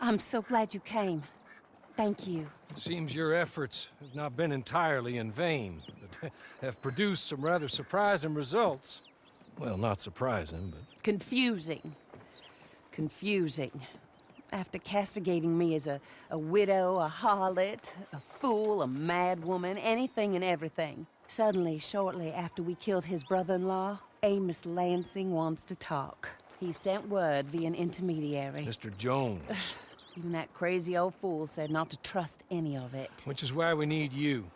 I'm so glad you came. Thank you. It seems your efforts have not been entirely in vain, but have produced some rather surprising results. Well, not surprising, but... Confusing. Confusing. After castigating me as a widow, a harlot, a fool, a madwoman, anything and everything, suddenly, shortly after we killed his brother-in-law, Amos Lansing wants to talk. He sent word via an intermediary. Mr. Jones. Even that crazy old fool said not to trust any of it. Which is why we need you.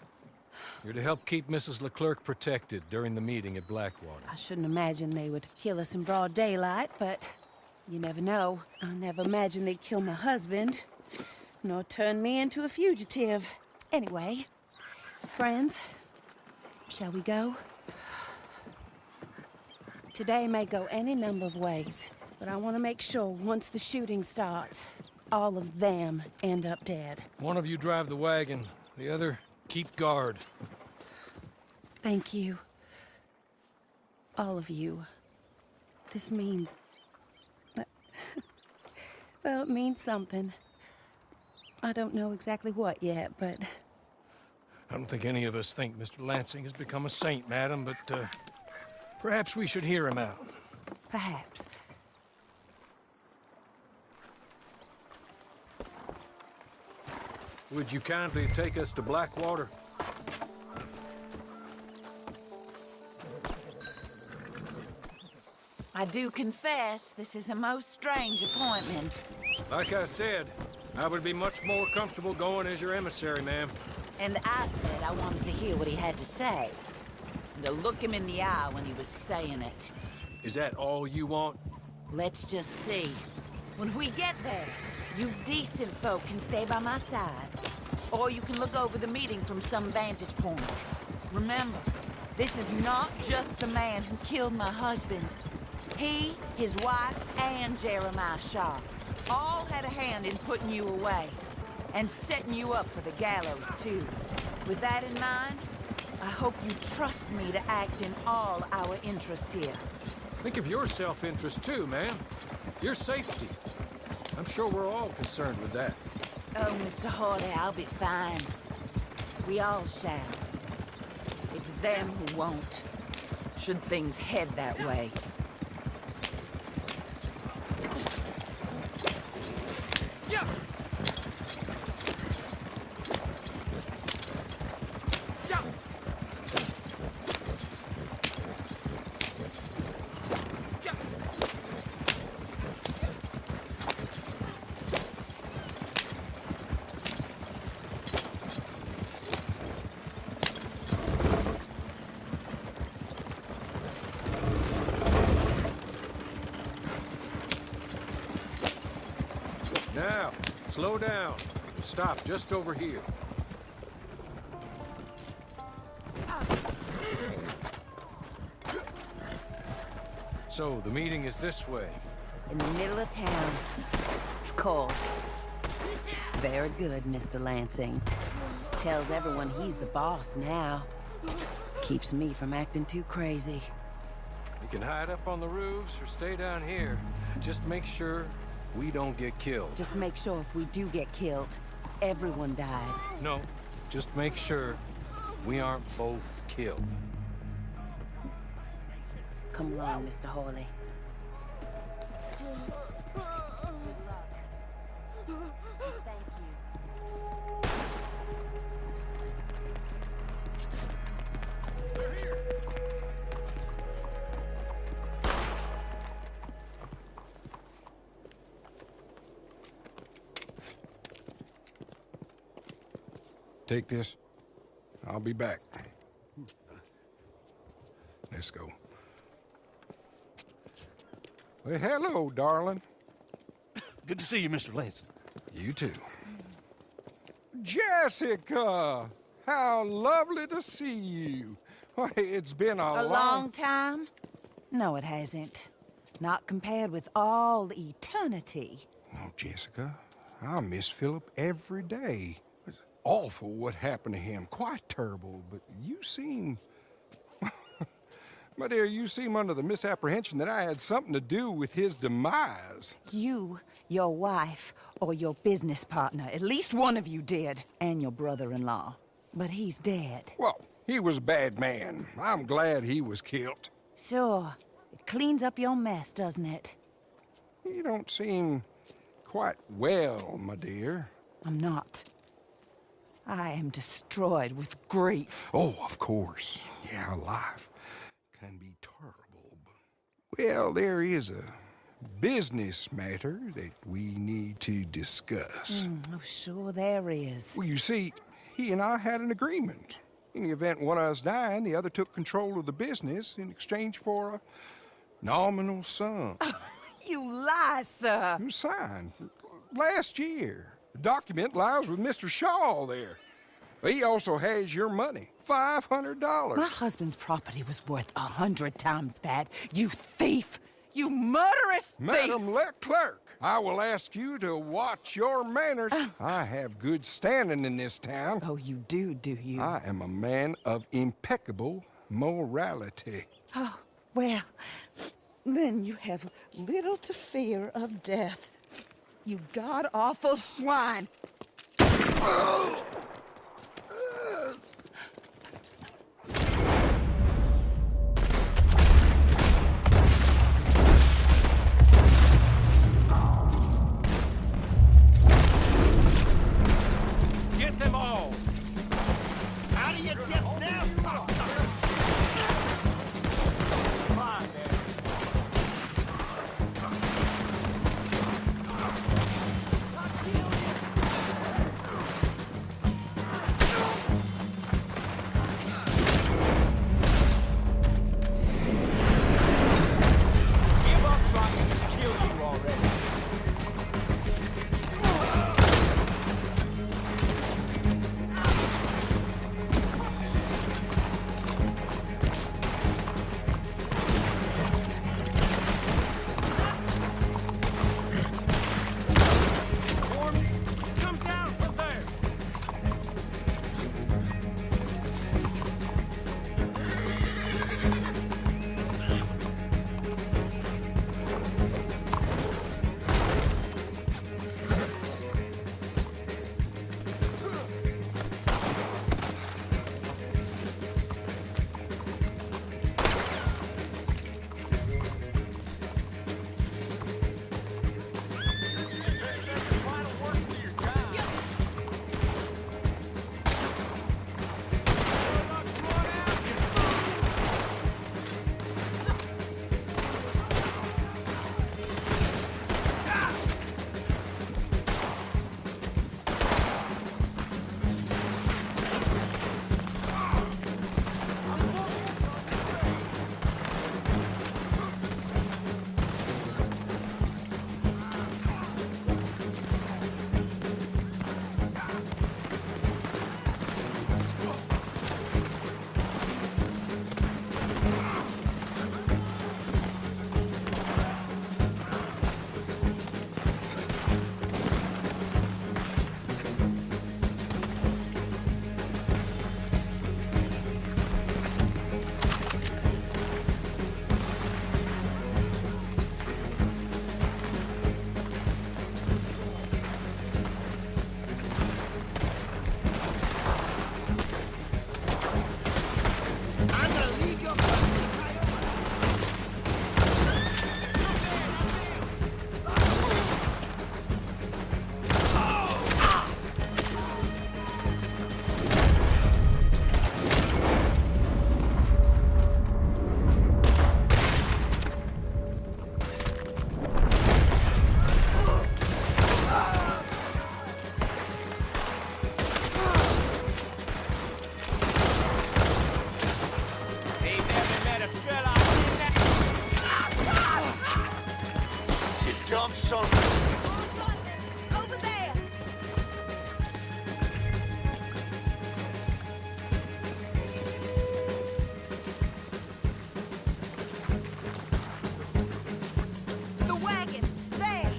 You're to help keep Mrs. Leclerc protected during the meeting at Blackwater. I shouldn't imagine they would kill us in broad daylight, but you never know. I never imagined they'd kill my husband, nor turn me into a fugitive. Anyway, friends, shall we go? Today may go any number of ways, but I want to make sure once the shooting starts, all of them end up dead. One of you drive the wagon, the other keep guard. Thank you. All of you. This means... well, it means something. I don't know exactly what yet, but... I don't think any of us think Mr. Lansing has become a saint, madam, but, perhaps we should hear him out. Perhaps. Would you kindly take us to Blackwater? I do confess, this is a most strange appointment. Like I said, I would be much more comfortable going as your emissary, ma'am. And I said I wanted to hear what he had to say. And to look him in the eye when he was saying it. Is that all you want? Let's just see. When we get there, you decent folk can stay by my side. Or you can look over the meeting from some vantage point. Remember, this is not just the man who killed my husband. He, his wife, and Jeremiah Shaw all had a hand in putting you away. And setting you up for the gallows, too. With that in mind, I hope you trust me to act in all our interests here. Think of your self-interest, too, ma'am. Your safety. I'm sure we're all concerned with that. Oh, Mr. Hawley, I'll be fine. We all shall. It's them who won't, should things head that way. Now, slow down and stop just over here. So, the meeting is this way. In the middle of town. Of course. Very good, Mr. Lansing. Tells everyone he's the boss now. Keeps me from acting too crazy. You can hide up on the roofs or stay down here. Just make sure we don't get killed. Just make sure if we do get killed, everyone dies. No, just make sure we aren't both killed. Come along, Mr. Hawley. Thank you. Take this. I'll be back. Let's go. Well, hello, darling. Good to see you, Mr. Lansing. You too. Jessica! How lovely to see you. Why, it's been A long time? No, it hasn't. Not compared with all eternity. Oh, Jessica, I miss Philip every day. It's awful what happened to him. Quite terrible, but you seem... My dear, you seem under the misapprehension that I had something to do with his demise. You Your wife or your business partner. At least one of you did. And your brother-in-law. But he's dead. Well, he was a bad man. I'm glad he was killed. Sure. It cleans up your mess, doesn't it? You don't seem quite well, my dear. I'm not. I am destroyed with grief. Oh, of course. Yeah, life can be terrible. Well, there is a business matter that we need to discuss. Oh, sure there is. Well, you see, he and I had an agreement. In the event one of us died, the other took control of the business in exchange for a nominal sum. You lie, sir. It was signed last year. The document lies with Mr. Shaw there. He also has your money, $500. My husband's property was worth 100 times that. You thief! You murderous thief! Madam Leclerc, I will ask you to watch your manners. I have good standing in this town. Oh, you do you? I am a man of impeccable morality. Oh, well, then you have little to fear of death. You god-awful swine! Get them all! Out of your depth now, cocksucker! Come on, man. Give up trying to just kill you already. Come down from there! Dumb son. Over there! The wagon! There!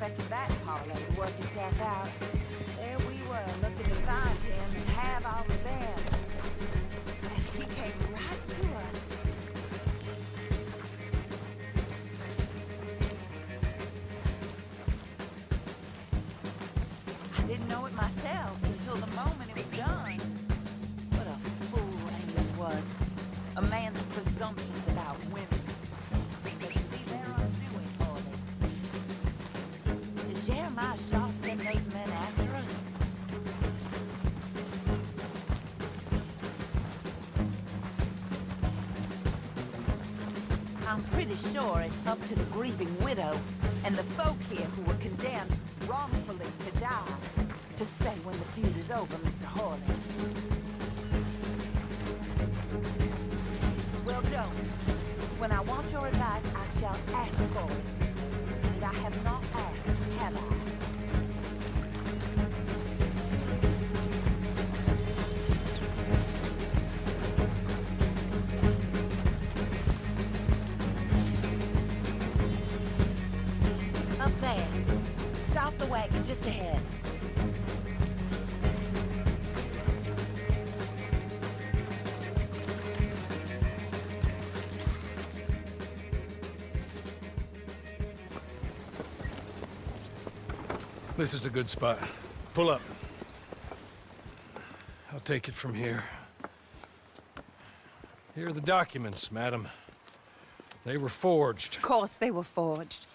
expected that parlay to work itself out. There we were, looking to find him and have our revenge. And he came right to us. I didn't know it myself until the moment it was done. What a fool Angus was. A man's presumptions about women. But you see, they're undoing for them. Did Jeremiah Shaw send those men after us? I'm pretty sure it's up to the grieving widow and the folk here who were condemned wrongfully to die to say when the feud is over, Mr. Hawley. Well, don't. When I want your advice, I shall ask for it. And I have not asked, have I? Up there. Stop the wagon just ahead. This is a good spot. Pull up. I'll take it from here. Here are the documents, madam. They were forged. Of course they were forged.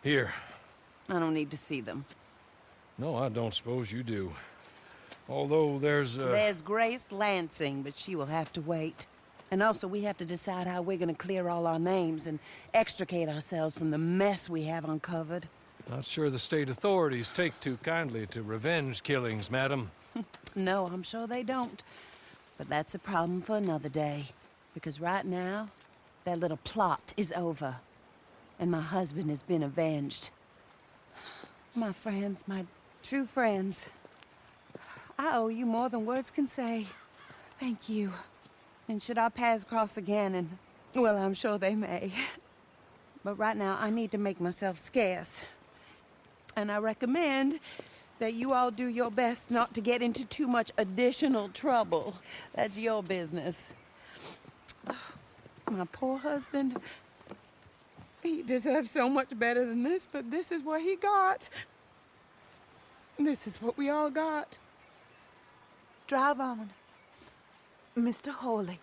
Here. I don't need to see them. No, I don't suppose you do. Although There's Grace Lansing, but she will have to wait. And also, we have to decide how we're gonna clear all our names and extricate ourselves from the mess we have uncovered. Not sure the state authorities take too kindly to revenge killings, madam. No, I'm sure they don't. But that's a problem for another day. Because right now, that little plot is over. And my husband has been avenged. My friends, my true friends. I owe you more than words can say. Thank you. And should our paths cross again, and, well, I'm sure they may. But right now, I need to make myself scarce. And I recommend that you all do your best not to get into too much additional trouble. That's your business. My poor husband, he deserves so much better than this, but this is what he got. This is what we all got. Drive on, Mr. Hawley.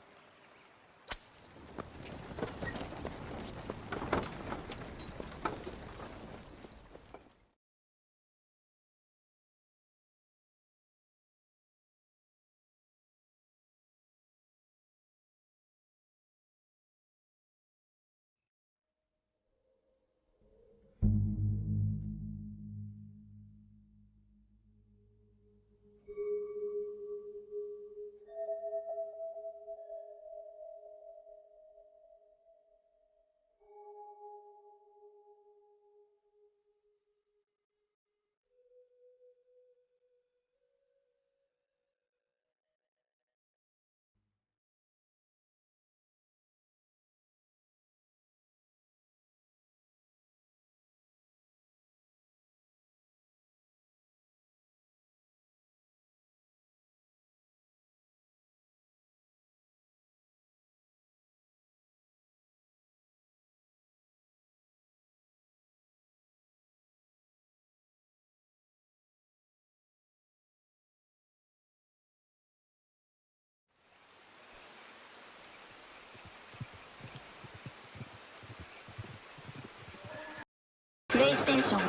PlayStation